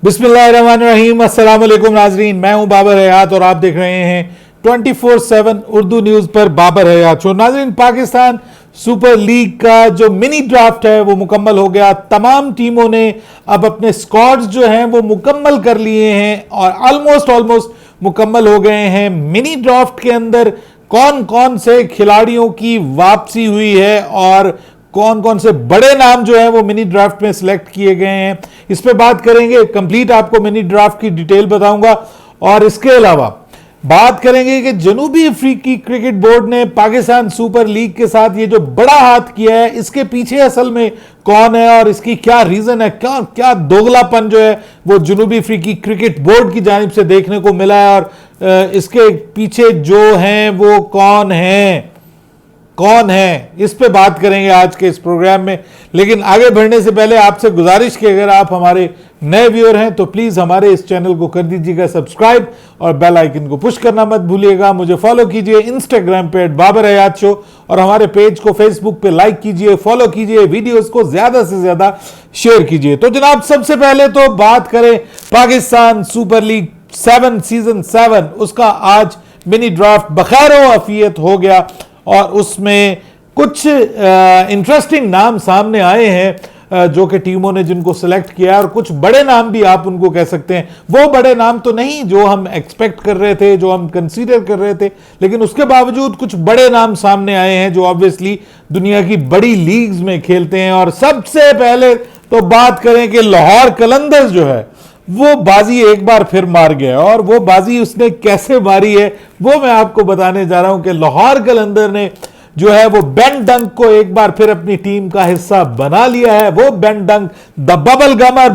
बिस्मिल्लाहिर्रहमानिर्रहीम, अस्सलाम वालेकुम नाजरीन। मैं हूं बाबर हयात और आप देख रहे हैं 24/7 उर्दू न्यूज पर बाबर हयात शो। नाजरीन, पाकिस्तान सुपर लीग का जो मिनी ड्राफ्ट है वो मुकम्मल हो गया। तमाम टीमों ने अब अपने स्क्वाड्स जो हैं वो मुकम्मल कर लिए हैं और ऑलमोस्ट मुकम्मल हो गए हैं। मिनी ड्राफ्ट के अंदर कौन कौन से खिलाड़ियों की वापसी हुई है और कौन कौन से बड़े नाम जो है वो मिनी ड्राफ्ट में सिलेक्ट किए गए हैं, इस पे बात करेंगे। कंप्लीट आपको मिनी ड्राफ्ट की डिटेल बताऊंगा और इसके अलावा बात करेंगे कि जनूबी अफ्रीकी क्रिकेट बोर्ड ने पाकिस्तान सुपर लीग के साथ ये जो बड़ा हाथ किया है, इसके पीछे असल में कौन है और इसकी क्या रीजन है, क्या दोगलापन जो है वो जनूबी अफ्रीकी क्रिकेट बोर्ड की जानिब से देखने को मिला है और इसके पीछे जो हैं वो कौन है, इस पे बात करेंगे आज के इस प्रोग्राम में। लेकिन आगे बढ़ने से पहले आपसे गुजारिश कि अगर आप हमारे नए व्यूअर हैं तो प्लीज हमारे इस चैनल को कर दीजिएगा सब्सक्राइब और बेल आइकन को पुश करना मत भूलिएगा। मुझे फॉलो कीजिए इंस्टाग्राम पे @बाबर हयात शो और हमारे पेज को फेसबुक पे लाइक कीजिए, फॉलो कीजिए, वीडियोस को ज्यादा से ज्यादा शेयर कीजिए। तो जनाब, सबसे पहले तो बात करें पाकिस्तान सुपर लीग 7 सीजन 7, उसका आज मिनी ड्राफ्ट बखैर आफियत हो गया और उसमें कुछ इंटरेस्टिंग नाम सामने आए हैं जो कि टीमों ने जिनको सिलेक्ट किया, और कुछ बड़े नाम भी आप उनको कह सकते हैं। वो बड़े नाम तो नहीं जो हम एक्सपेक्ट कर रहे थे, जो हम कंसीडर कर रहे थे, लेकिन उसके बावजूद कुछ बड़े नाम सामने आए हैं जो ऑब्वियसली दुनिया की बड़ी लीग्स में खेलते हैं। और सबसे पहले तो बात करें कि लाहौर कलंदर्स जो है वो बाजी एक बार फिर मार गया, और वो बाजी उसने कैसे मारी है वो मैं आपको बताने जा रहा हूं कि लाहौर कलंदर ने जो है वो बेन डंक को एक बार फिर अपनी टीम का हिस्सा बना लिया है। वो बेन डंक, द बबल गम, और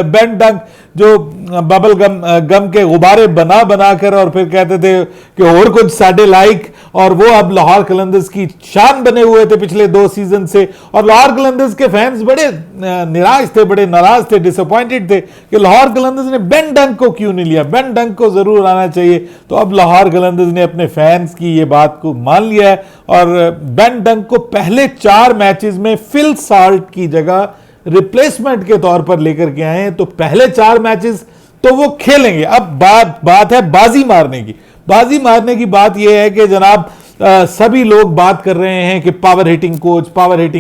बेन डंक जो बबल गम के गुब्बारे बनाकर और फिर कहते थे कि और कुछ साढ़े लाइक, और वो अब लाहौर कलंदर्स की शान बने हुए थे पिछले 2 सीजन से। और लाहौर कलंदर्स के फैंस बड़े निराश थे, बड़े नाराज थे, डिसअपॉइंटेड थे कि लाहौर कलंदर्स ने बेन डंक को क्यों नहीं लिया, बेन डंक को जरूर आना चाहिए। तो अब लाहौर कलंदर्स ने अपने फैंस की ये बात को मान लिया है और बेन डंक को पहले 4 मैचेस में फिल साल्ट की जगह रिप्लेसमेंट के तौर पर लेकर के आए हैं। तो पहले 4 मैचेस तो वो खेलेंगे। अब बात है बाजी मारने की। बाजी मारने की बात यह है कि जनाब सभी लोग बात कर रहे हैं कि power hitting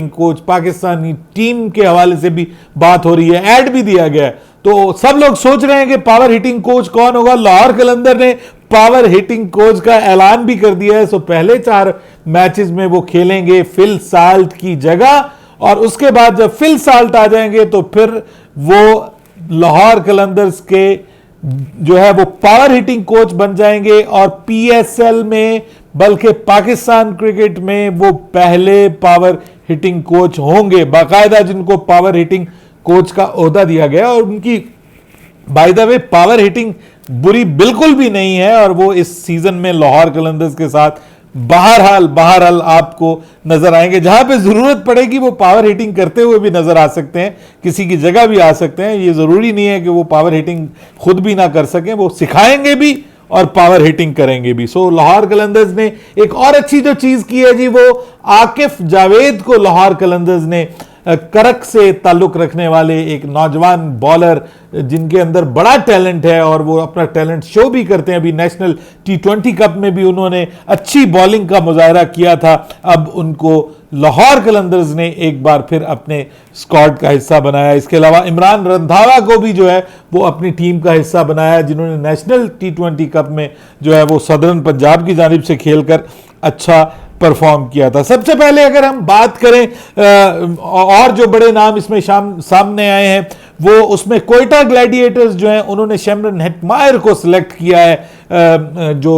coach Pakistani team के हवाले से भी बात हो रही है, ऐड भी दिया गया है। तो सब लोग सोच रहे हैं कि पावर हिटिंग कोच कौन होगा। लाहौर कलंदर ने पावर हिटिंग कोच का ऐलान भी कर दिया है। सो पहले 4 मैचेस में वो खेलेंगे फिल साल्ट की जगह, और उसके बाद जब फिल साल्ट आ जाएंगे तो फिर वो लाहौर कलंदर्स के जो है वो पावर हिटिंग कोच बन जाएंगे और पीएसएल में, बल्कि पाकिस्तान क्रिकेट में वो पहले पावर हिटिंग कोच होंगे बाकायदा, जिनको पावर हिटिंग कोच का ओहदा दिया गया। और उनकी by the way power hitting बुरी बिल्कुल भी नहीं है और वो इस सीजन में लाहौर कलंदर्स के साथ बहरहाल आपको नजर आएंगे। जहां पे जरूरत पड़ेगी वो पावर हिटिंग करते हुए भी नजर आ सकते हैं, किसी की जगह भी आ सकते हैं। ये जरूरी नहीं है कि वो पावर हिटिंग खुद भी ना कर सकें, वो सिखाएंगे भी और पावर हिटिंग करेंगे भी। सो लाहौर कलंदर्स ने एक और अच्छी जो चीज की है जी, वो आकिफ जावेद को लाहौर कलंदर्स ने करक से ताल्लुक रखने वाले एक नौजवान बॉलर जिनके अंदर बड़ा टैलेंट है और वो अपना टैलेंट शो भी करते हैं। अभी नेशनल T20 कप में भी उन्होंने अच्छी बॉलिंग का मुजाहरा किया था। अब उनको लाहौर कलंदर्स ने एक बार फिर अपने स्क्वाड का हिस्सा बनाया। इसके अलावा इमरान रंधावा को भी जो है वो अपनी टीम का हिस्सा बनाया, जिन्होंने नेशनल T20 कप में जो है वो सदर्न पंजाब की जानिब से खेलकर अच्छा परफॉर्म किया था। सबसे पहले अगर हम बात करें और जो बड़े नाम इसमें सामने आए हैं, वो उसमें कोयटा ग्लैडिएटर्स जो हैं उन्होंने शैमरन हेटमायर को सिलेक्ट किया है, जो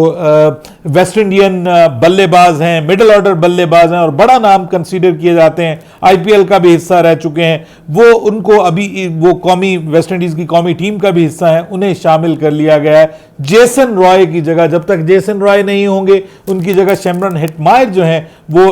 वेस्ट इंडियन बल्लेबाज हैं, मिडिल ऑर्डर बल्लेबाज हैं और बड़ा नाम कंसीडर किए जाते हैं, आईपीएल का भी हिस्सा रह चुके हैं। वो उनको अभी वो कौमी वेस्ट इंडीज की कौमी टीम का भी हिस्सा है, उन्हें शामिल कर लिया गया है जेसन रॉय की जगह। जब तक जेसन रॉय नहीं होंगे उनकी जगह शैमरन हेटमायर जो हैं वो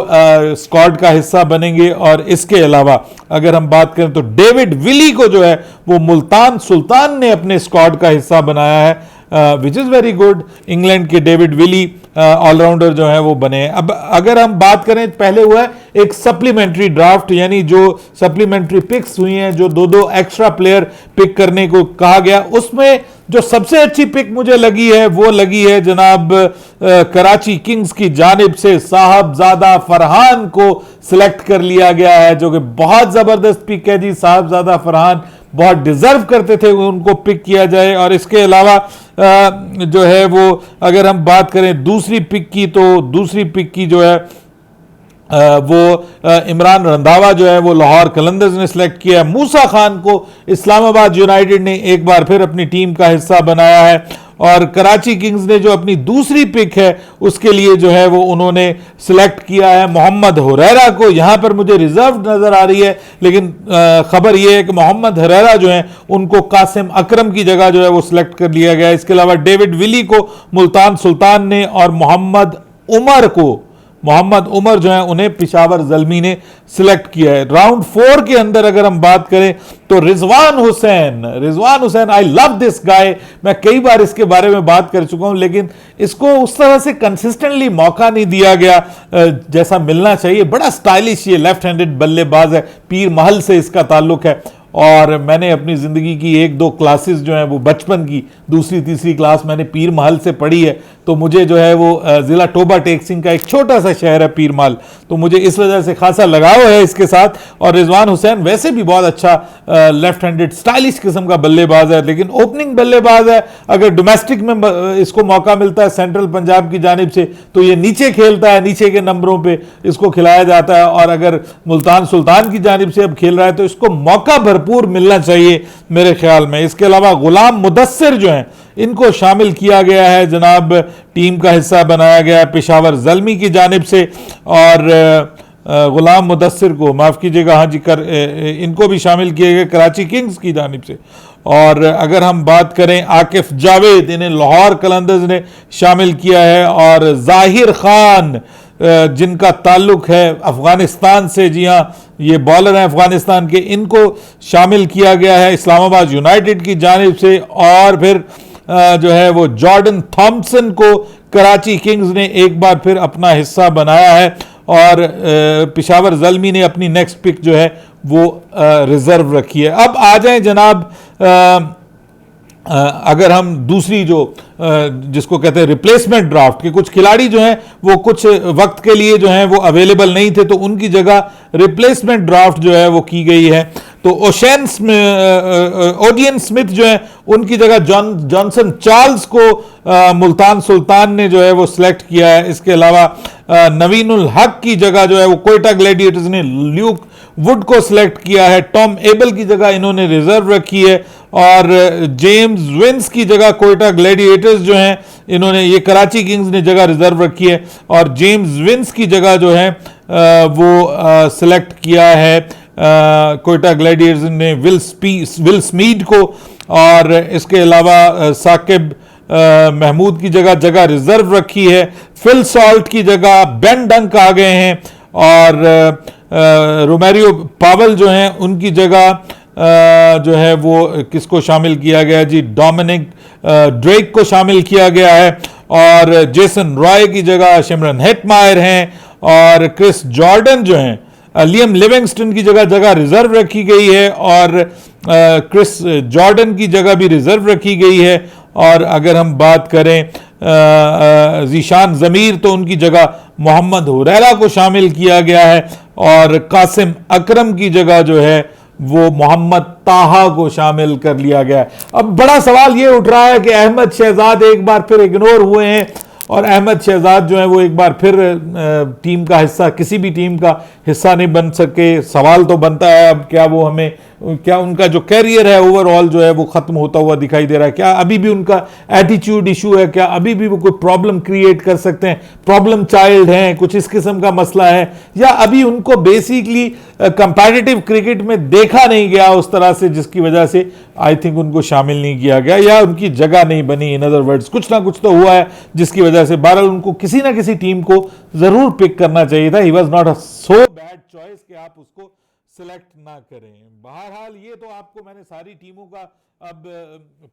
स्क्वाड का हिस्सा बनेंगे। और इसके अलावा अगर हम बात करें तो डेविड विली को जो है वो मुल्तान सुल्तान ने अपने स्क्वाड का हिस्सा बनाया है। Which is very good. England के डेविड विली ऑलराउंडर जो है वो बने। अब अगर हम बात करें, पहले हुआ है एक सप्लीमेंट्री ड्राफ्ट, यानी जो सप्लीमेंट्री पिक्स हुई हैं, जो दो दो एक्स्ट्रा प्लेयर पिक करने को कहा गया, उसमें जो सबसे अच्छी पिक मुझे लगी है वो लगी है जनाब कराची किंग्स की जानिब से साहबजादा फरहान को सिलेक्ट कर लिया गया है, जो कि बहुत जबरदस्त पिक है जी। साहबजादा फरहान बहुत डिजर्व करते थे उनको पिक किया जाए। और इसके अलावा जो है वो अगर हम बात करें दूसरी पिक की, तो दूसरी पिक की जो है वो इमरान रंधावा जो है वो लाहौर कलंदर्स ने सिलेक्ट किया। मूसा खान को इस्लामाबाद यूनाइटेड ने एक बार फिर अपनी टीम का हिस्सा बनाया है। और कराची किंग्स ने जो अपनी दूसरी पिक है उसके लिए जो है वो उन्होंने सिलेक्ट किया है मोहम्मद हुरैरा को। यहां पर मुझे रिजर्व नजर आ रही है, लेकिन खबर यह है कि मोहम्मद हुरैरा जो है उनको कासिम अकरम की जगह जो है वो सिलेक्ट कर लिया गया। इसके अलावा डेविड विली को मुल्तान सुल्तान ने, और मोहम्मद उमर जो है उन्हें पिशावर ज़ल्मी ने सिलेक्ट किया है। राउंड 4 के अंदर अगर हम बात करें तो Rizwan Hussain, I love this guy. मैं कई बार इसके बारे में बात कर चुका हूं, लेकिन इसको उस तरह से कंसिस्टेंटली मौका नहीं दिया गया जैसा मिलना चाहिए। बड़ा स्टाइलिश ये लेफ्ट हैंडेड बल्लेबाज है, पीर महल से इसका ताल्लुक है। और मैंने अपनी ज़िंदगी की एक दो क्लासेस जो है वो बचपन की दूसरी तीसरी क्लास मैंने पीर महल से पढ़ी है, तो मुझे जो है वो ज़िला टोबा टेक सिंह का एक छोटा सा शहर है पीर महल, तो मुझे इस वजह से खासा लगाव है इसके साथ। और रिजवान हुसैन वैसे भी बहुत अच्छा लेफ्ट हैंडेड स्टाइलिश किस्म का बल्लेबाज है, लेकिन ओपनिंग बल्लेबाज है। अगर डोमेस्टिक में इसको मौका मिलता है सेंट्रल पंजाब की जानिब से, तो ये नीचे खेलता है, नीचे के नंबरों पर इसको खिलाया जाता है। और अगर मुल्तान सुल्तान की जानिब से अब खेल रहा है तो इसको मौका भरपूर मिलना चाहिए मेरे ख्याल में। इसके अलावा गुलाम मुदस्सिर जो हैं इनको शामिल किया गया है, जनाब टीम का हिस्सा बनाया गया है पिशावर ज़ल्मी की जानिब से। और गुलाम मुदस्सिर को माफ़ कीजिएगा, हाँ जी इनको भी शामिल किया गया कराची किंग्स की जानिब से। और अगर हम बात करें आकिफ जावेद, इन्हें लाहौर कलंदर्स ने शामिल किया है। और जाहिर खान जिनका ताल्लुक है अफगानिस्तान से, जी हाँ ये बॉलर हैं अफगानिस्तान के, इनको शामिल किया गया है इस्लामाबाद यूनाइटेड की जानिब से। और फिर जो है वो जॉर्डन थॉम्पसन को कराची किंग्स ने एक बार फिर अपना हिस्सा बनाया है। और पिशावर ज़ल्मी ने अपनी नेक्स्ट पिक जो है वो रिजर्व रखी है। अब आ जाएं जनाब, अगर हम दूसरी जो जिसको कहते हैं रिप्लेसमेंट ड्राफ्ट के, कुछ खिलाड़ी जो हैं वो कुछ वक्त के लिए जो हैं वो अवेलेबल नहीं थे, तो उनकी जगह रिप्लेसमेंट ड्राफ्ट जो है वो की गई है। तो ओडियन स्मिथ जो है उनकी जगह जॉनसन चार्ल्स को मुल्तान सुल्तान ने जो है वो सिलेक्ट किया है। इसके अलावा नवीनुल हक की जगह जो है वो कोयटा ग्लैडिएटर्स ने ल्यूक वुड को सिलेक्ट किया है। टॉम एबल की जगह इन्होंने रिजर्व रखी है। और जेम्स विंस की जगह कोयटा ग्लैडिएटर्स जो हैं इन्होंने, ये कराची किंग्स ने जगह रिजर्व रखी है। और जेम्स विंस की जगह जो है वो सिलेक्ट किया है कोयटा ग्लैडिएटर्स ने विल स्मीड को। और इसके अलावा साकिब महमूद की जगह रिजर्व रखी है। फिल सॉल्ट की जगह बेन डंक आ गए हैं। और रोमेरियो पावल जो हैं उनकी जगह जो है वो किसको शामिल किया गया जी, डोमिनिक ड्रेक को शामिल किया गया है। और जेसन रॉय की जगह शिमरन हेटमायर हैं। और क्रिस जॉर्डन जो हैं, लियम लिविंगस्टन की जगह रिजर्व रखी गई है। और क्रिस जॉर्डन की जगह भी रिजर्व रखी गई है। और अगर हम बात करें जीशान ज़मीर, तो उनकी जगह मोहम्मद हुरैरा को शामिल किया गया है। और कासिम अकरम की जगह जो है वो मोहम्मद ताहा को शामिल कर लिया गया है। अब बड़ा सवाल ये उठ रहा है कि अहमद शहजाद एक बार फिर इग्नोर हुए हैं, और अहमद शहजाद जो है वो एक बार फिर टीम का हिस्सा, किसी भी टीम का हिस्सा नहीं बन सके। सवाल तो बनता है अब क्या उनका जो कैरियर है ओवरऑल जो है वो खत्म होता हुआ दिखाई दे रहा है? क्या अभी भी उनका एटीट्यूड इशू है? क्या अभी भी वो कोई प्रॉब्लम क्रिएट कर सकते हैं? प्रॉब्लम चाइल्ड हैं, कुछ इस किस्म का मसला है? या अभी उनको बेसिकली कंपैटिटिव क्रिकेट में देखा नहीं गया उस तरह से, जिसकी वजह से आई थिंक उनको शामिल नहीं किया गया, या उनकी जगह नहीं बनी? इन अदर वर्ड्स कुछ ना कुछ तो हुआ है जिसकी वजह से बहरहाल उनको किसी ना किसी टीम को जरूर पिक करना चाहिए था। He was not a so bad choice कि आप उसको सिलेक्ट ना करें। बहरहाल ये तो आपको मैंने सारी टीमों का अब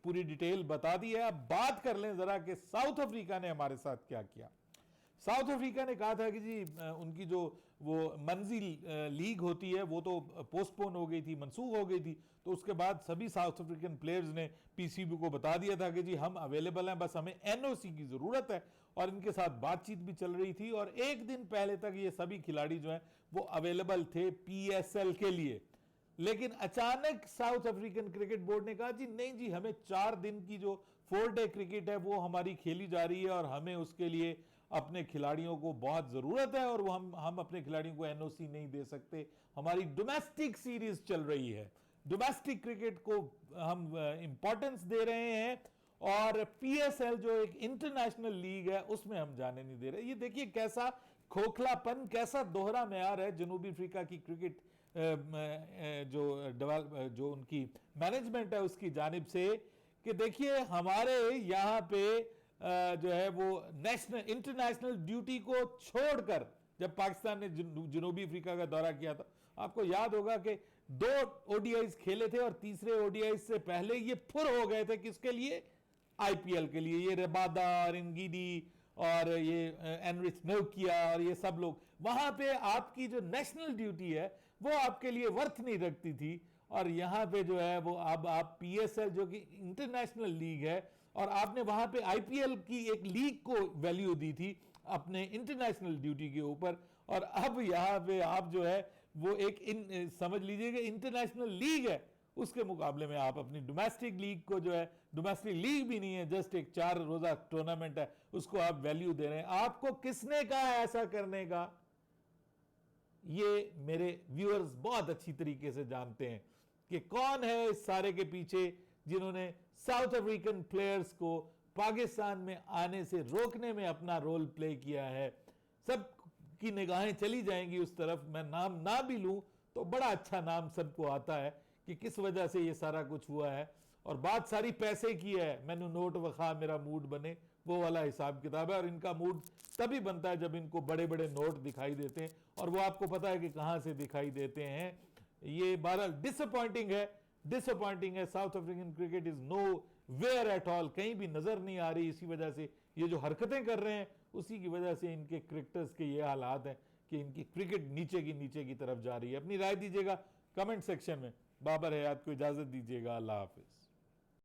पूरी डिटेल बता दी है। अब बात कर लें जरा कि साउथ अफ्रीका ने हमारे साथ क्या किया। साउथ अफ्रीका ने कहा था कि जी उनकी जो वो मंजिल लीग होती है वो तो पोस्टपोन हो गई थी, मनसूख हो गई थी, तो उसके बाद सभी साउथ अफ्रीकन प्लेयर्स ने पीसीबी को बता दिया था कि जी हम अवेलेबल हैं, बस हमें एनओसी की ज़रूरत है। और इनके साथ बातचीत भी चल रही थी और एक दिन पहले तक ये सभी खिलाड़ी जो हैं वो अवेलेबल थे पीएसएल के लिए। लेकिन अचानक साउथ अफ्रीकन क्रिकेट बोर्ड ने कहा जी नहीं जी, हमें 4 दिन की जो 4 डे क्रिकेट है वो हमारी खेली जा रही है और हमें उसके लिए अपने खिलाड़ियों को बहुत जरूरत है और वो हम अपने खिलाड़ियों को एनओसी नहीं दे सकते। हमारी डोमेस्टिक सीरीज चल रही है, डोमेस्टिक क्रिकेट को हम इंपॉर्टेंस दे रहे हैं और पीएसएल जो एक इंटरनेशनल लीग है उसमें हम जाने नहीं दे रहे। ये देखिए कैसा खोखलापन, कैसा दोहरा मेयार है जनूबी अफ्रीका की क्रिकेट जो उनकी मैनेजमेंट है उसकी जानिब से, कि देखिए हमारे यहाँ पे जो है वो नेशनल इंटरनेशनल ड्यूटी को छोड़कर जब पाकिस्तान ने जनूबी अफ्रीका का दौरा किया था, आपको याद होगा कि 2 ओडीआईज खेले थे और तीसरे ओडीआई से पहले ये फुर हो गए थे किसके लिए, आईपीएल के लिए। ये रबादा और इंगिडी और ये एनरिच नोकिया और ये सब लोग, वहां पे आपकी जो नेशनल ड्यूटी है वो आपके लिए वर्थ नहीं रखती थी। और यहां पे जो है वो अब आप पीएसएल जो कि इंटरनेशनल लीग है और आपने वहां पे आईपीएल की एक लीग को वैल्यू दी थी अपने इंटरनेशनल ड्यूटी के ऊपर, और अब यहां पे आप जो है वो एक समझ लीजिए कि इंटरनेशनल लीग है उसके मुकाबले में आप अपनी डोमेस्टिक लीग को जो है, डोमेस्टिक लीग भी नहीं है, जस्ट एक 4 रोजा टूर्नामेंट है, उसको आप वैल्यू दे रहे हैं। आपको किसने कहा ऐसा करने का? ये मेरे व्यूअर्स बहुत अच्छी तरीके से जानते हैं कि कौन है इस सारे के पीछे जिन्होंने साउथ अफ्रीकन प्लेयर्स को पाकिस्तान में आने से रोकने में अपना रोल प्ले किया है। सब की निगाहें चली जाएंगी उस तरफ, मैं नाम ना भी लूं तो बड़ा अच्छा नाम सबको आता है कि किस वजह से ये सारा कुछ हुआ है। और बात सारी पैसे की है, मैंने नोट वखा मेरा मूड बने, वो वाला हिसाब किताब है। और इनका मूड तभी बनता है जब इनको बड़े बड़े नोट दिखाई देते हैं, और वो आपको पता है कि कहां से दिखाई देते हैं। ये बहरहाल डिसअपॉइंटिंग है। South African cricket is nowhere at all, कहीं भी नजर नहीं आ रही। इसी वजह से ये जो हरकतें कर रहे हैं उसी की वजह से इनके क्रिकेटर्स के ये हालात हैं कि इनकी क्रिकेट नीचे की तरफ जा रही है। अपनी राय दीजिएगा कमेंट सेक्शन में। बाबर हयात को इजाजत दीजिएगा। अल्लाह हाफिज।